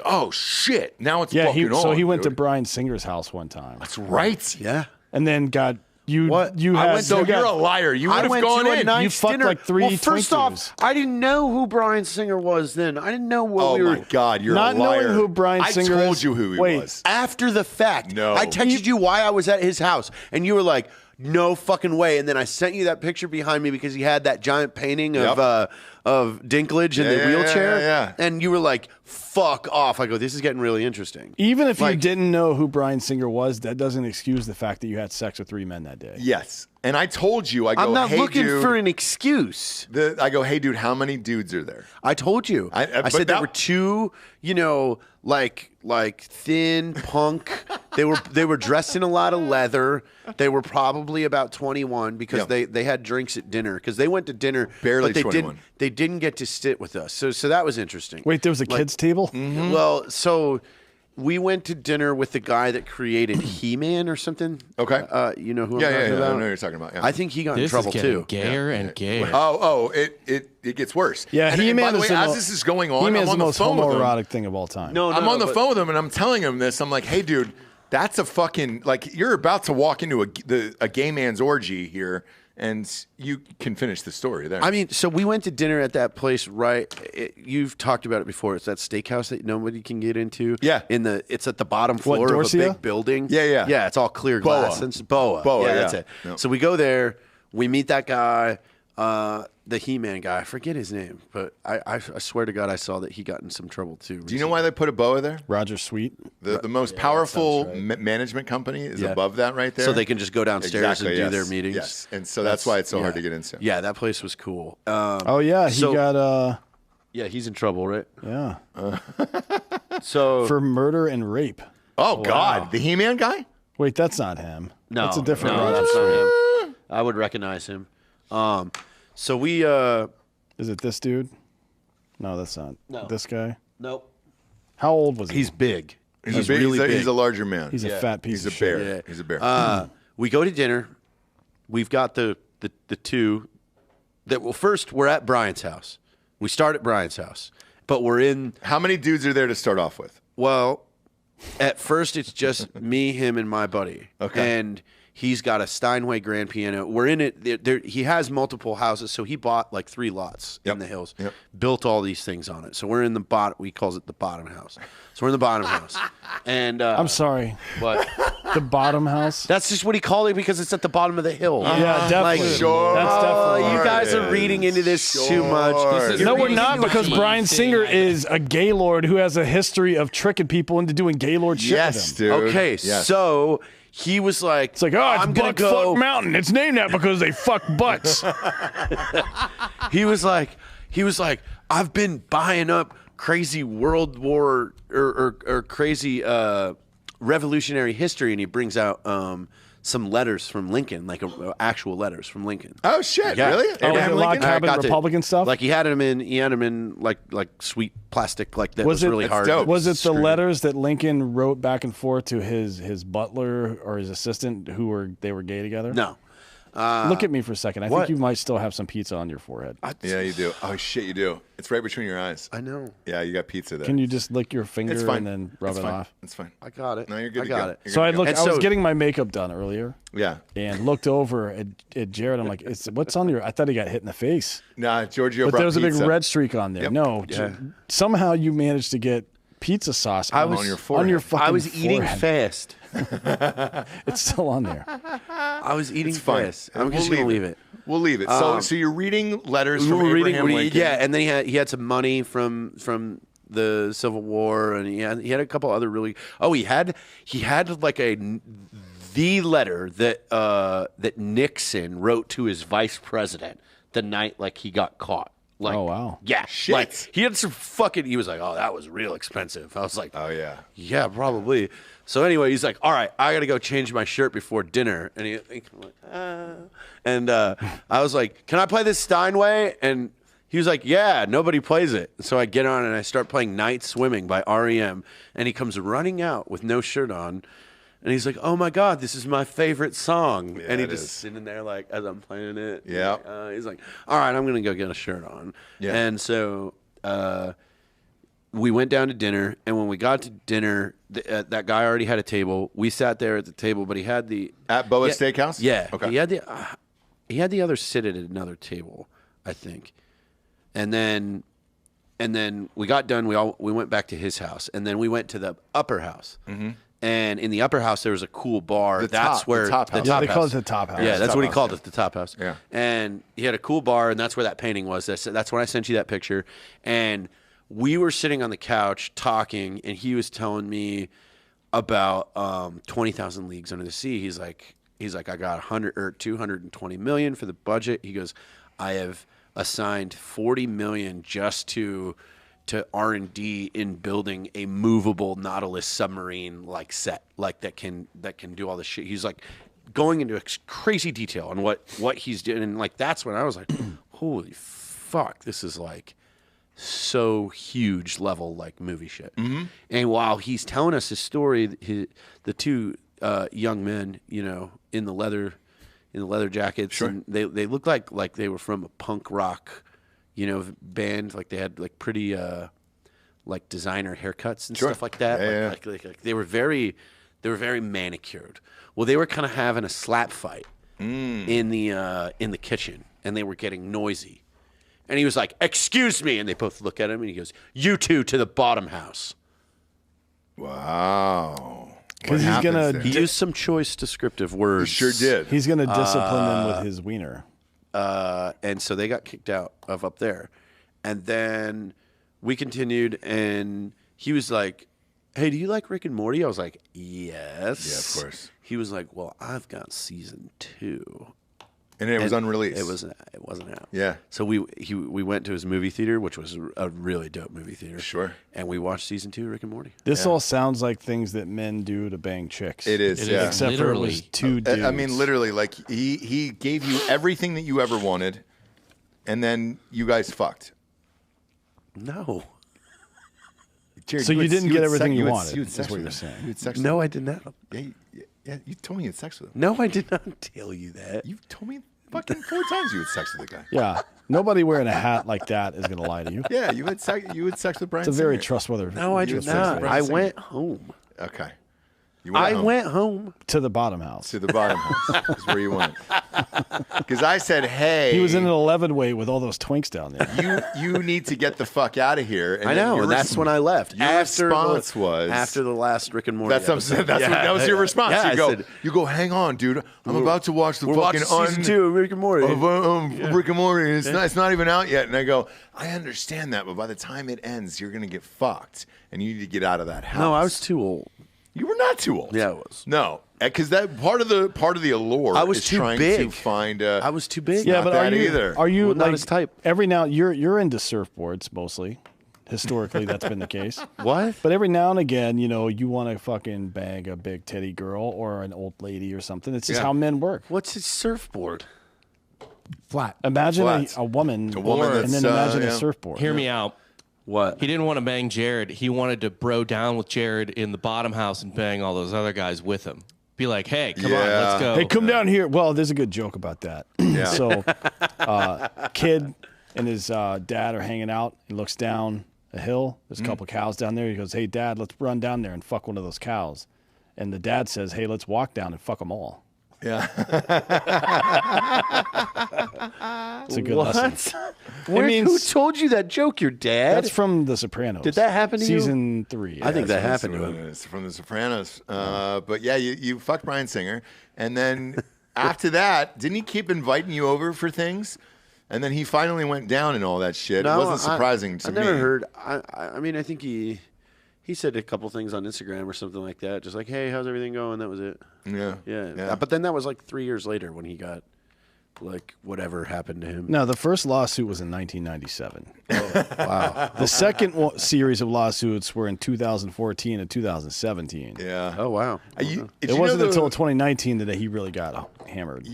Oh shit! Now it's fucking on. So he went to dude. Bryan Singer's house one time. That's right. Yeah. And then got you. What? You had. So you're a liar. You would have gone in. You fucked like 3 Well, first Twinkies. off, I didn't know who Bryan Singer was then. I didn't know what we were. Oh my God, you're Not a liar. knowing who Bryan Singer is. I told you who he was. After the fact. No. I texted you why I was at his house, and you were like, no fucking way. And then I sent you that picture behind me because he had that giant painting of Dinklage in the wheelchair. Yeah. And you were like, fuck off. I go, this is getting really interesting. Even if you didn't know who Bryan Singer was, that doesn't excuse the fact that you had sex with 3 men that day. Yes. And I told you, I go, I'm not hey, looking dude, for an excuse. I go, hey, dude, how many dudes are there? I told you. I said there were 2, like thin punk. They were dressed in a lot of leather. They were probably about 21 because they had drinks at dinner because they went to dinner. Barely but they 21. They didn't get to sit with us. So that was interesting. Wait, there was a kids' table? Mm-hmm. Well, so we went to dinner with the guy that created He-Man or something. Okay. You know who I'm Yeah, talking about? I know who you're talking about. Yeah. I think he got in This trouble is getting too. gayer and gayer. Oh, it gets worse. Yeah, and He-Man by the is way, the as mo- this is going on, He-Man's I'm on the the most phone with him. homoerotic thing of all time. No, I'm on the but- phone with him and I'm telling him this. I'm like, hey, dude, that's a fucking you're about to walk into a gay man's orgy here, and you can finish the story there. I mean, so we went to dinner at that place, right? You've talked about it before. It's that steakhouse that nobody can get into. Yeah. It's at the bottom floor of a Dorsia? big building. Yeah. Yeah, it's all clear glass. Boa. It's Boa. Boa, Yeah, that's yeah. it. Yep. So we go there. We meet that guy, the He-Man guy. I forget his name, but I swear to God I saw that he got in some trouble too. Do you know why they put a boa there? Roger Sweet. The most powerful management company is above that right there. So they can just go downstairs and do yes, their meetings. Yes, and so that's why it's so hard to get into. Yeah, that place was cool. Oh, yeah. He got, Yeah, he's in trouble, right? yeah, So for murder and rape. Oh, God. The He-Man guy? Wait, that's not him. no, That's a different no, Roger that's Sweet. not him. I would recognize him. So we Is it this dude? No, that's not. No. This guy? nope. How old was he? He's big. He's really big. He's a larger man. He's a fat piece He's of a bear. shit. Yeah. He's a bear. We go to dinner. We've got the 2 that. Well, first we're at Bryan's house. We start at Bryan's house, but we're in. How many dudes are there to start off with? Well, at first it's just me, him, and my buddy. Okay. And he's got a Steinway grand piano. We're in it. He has multiple houses, so he bought like 3 lots in the hills. Yep. Built all these things on it. So we're in the bottom. We calls it the bottom house. So we're in the bottom house. And I'm sorry. What? The bottom house? That's just what he called it because it's at the bottom of the hill. Yeah, definitely. Sure. That's definitely. You guys are reading into this too much. This is No, we're reading not, into because a Bryan thing Singer I- is a gaylord who has a history of tricking people into doing gaylord shit Yes, with him. dude. Okay, Yes. so he was like, It's like, oh, it's I'm gonna Butt go. Fuck Mountain. It's named that because they fuck butts. He was like, I've been buying up crazy World War or crazy revolutionary history, and he brings out some letters from Lincoln, like actual letters from Lincoln. Oh, shit. Yeah. Really? Oh, Abraham like log Lincoln? cabin got to- Republican stuff? Like he had him in like sweet plastic, like that was, Was it- really That's hard. dope. Was it the Screwed. letters that Lincoln wrote back and forth to his butler or his assistant who were gay together? No. Look at me for a second. I what? think you might still have some pizza on your forehead. Yeah, you do. Oh, shit, you do. It's right between your eyes. I know. Yeah, you got pizza there. Can you just lick your It's finger fine. and then rub It's it fine. off? It's fine. I got it. No, you're good I to got go. it. You're So I good to go. looked. And I was so- getting my makeup done earlier Yeah. and looked over at Jared. I'm like, what's on your? I thought he got hit in the face, Nah, Giorgio but brought there was a big pizza. red streak on there. Yep. No, somehow you managed to get pizza sauce on on your forehead. on your fucking I was eating forehead. fast. It's still on there. I was eating Fine. fast. I'm just gonna leave it. We'll leave it. So you're reading letters We from were reading, Abraham Lincoln. yeah, and then he had some money from the Civil War, and he had a couple other really. Oh, he had like the letter that Nixon wrote to his vice president the night like he got caught. Like, Oh, wow. Yeah, Shit. Like he had some fucking. He was like, "Oh, that was real expensive." I was like, Oh, yeah. yeah, probably." So anyway, he's like, "All right, I got to go change my shirt before dinner." And I was like, "Can I play this Steinway?" And he was like, "Yeah, nobody plays it." So I get on and I start playing Night Swimming by REM, and he comes running out with no shirt on. And he's like, "Oh my God, this is my favorite song!" Yeah, and he it just is. sitting there like as I'm playing it. Yeah. He's like, "All right, I'm gonna go get a shirt on." Yeah. And so we went down to dinner, and when we got to dinner, that guy already had a table. We sat there at the table, but he had the At Boa's Steakhouse? Yeah. Okay. He had the others sit at another table, I think. And then we got done. We went back to his house, and then we went to the upper house. Mm-hmm. And in the upper house, there was a cool bar. The that's top- where the top house. Yeah, they call it the top house. Yeah, that's top what he house, called yeah. it, the top house. Yeah. And he had a cool bar, and that's where that painting was. That's when I sent you that picture. And we were sitting on the couch talking, and he was telling me about 20,000 Leagues Under the Sea. He's like, I got 100 or 220 million for the budget. He goes, I have assigned 40 million just to R&D in building a movable Nautilus submarine like set, like that can do all this shit. He's like going into crazy detail on what he's doing, and like that's when I was like, holy fuck, this is like so huge level like movie shit. Mm-hmm. And while he's telling us his story, the two young men, you know, in the leather jackets, Sure. and they look like they were from a punk rock, you know, band. Like they had like pretty like designer haircuts and Sure. stuff like that. Yeah, Like they were very manicured. Well, they were kind of having a slap fight in the kitchen, and they were getting noisy. And he was like, "Excuse me," and they both look at him, and he goes, "You two to the bottom house." Wow. Because What he's gonna happens there? He used some choice descriptive words. He sure did. he's gonna discipline them with his wiener. And so they got kicked out of up there. And then we continued, and he was like, "Hey, do you like Rick and Morty?" I was like, "Yes." Yeah, of course. He was like, "Well, I've got season 2." And it was unreleased. It wasn't out. Yeah. So we went to his movie theater, which was a really dope movie theater. Sure. And we watched season 2 of Rick and Morty. This all sounds like things that men do to bang chicks. It is, It yeah. is. Except for it was Literally. two dudes. I mean, literally, like he gave you everything that you ever wanted, and then you guys fucked. No. Jared, So you had- didn't get had everything sex- you had- wanted, You had is sex what with you're him. saying. You had sex with No, him. I did not. Yeah, you told me you had sex with him. No, I did not tell you that. You told me fucking 4 times you had sex with the guy. Yeah. Nobody wearing a hat like that is going to lie to you. Yeah, you had sex. You had sex with Bryan. It's a very Singer. trustworthy. No, I You did had sex not. with Bryan I Singer. went home. Okay. You I home. went home. To the bottom house. to the bottom house. Is where you went. Because I said, hey, He was in an 11 weight with all those twinks down there. you need to get the fuck out of here. And I then know, your and that's when I left. Your After response the, was after the last Rick and Morty. That's what I'm saying. episode. That was your response. Yeah, you go, hang on, dude. I'm about to watch the We're fucking watching season 2 of Rick and Morty. Rick and Morty. It's not even out yet. And I go, I understand that, but by the time it ends, you're gonna get fucked, and you need to get out of that house. No, I was too old. You were not too old. Yeah, I was. No, because that part of the allure. I was is too trying big. to find. I was too big. Yeah, not but that are you either. are you Well, not like his type. every now you're into surfboards mostly. Historically, that's been the case. What? But every now and again, you know, you want to fucking bang a big teddy girl or an old lady or something. It's just Yeah. how men work. What's his surfboard? Flat. Imagine Flat. a woman, A woman and then that's, imagine yeah. a surfboard. Hear me out. What? He didn't want to bang Jared. He wanted to bro down with Jared in the bottom house and bang all those other guys with him. Be like, hey, come on, Yeah. let's go. Hey, come down here. Well, there's a good joke about that. Yeah. So, kid and his dad are hanging out. He looks down a hill. There's a couple cows down there. He goes, hey, Dad, let's run down there and fuck one of those cows. And the dad says, hey, let's walk down and fuck them all. Yeah. It's a good lesson. Where, means- who told you that joke? Your dad? That's from The Sopranos. Did that happen to you? Season 3. I think yeah. that happened to him. It's from The Sopranos. But yeah, you fucked Bryan Singer, and then after that, didn't he keep inviting you over for things? And then he finally went down and all that shit. No, it wasn't surprising to I me. never heard. I mean, I think he said a couple things on Instagram or something like that. Just like, hey, how's everything going? That was it. Yeah. Yeah. But then that was like 3 years later when he got like whatever happened to him. No, the first lawsuit was in 1997. Wow. The second series of lawsuits were in 2014 and 2017. Yeah. Oh wow. Did It you know wasn't the- until 2019 that he really got hammered.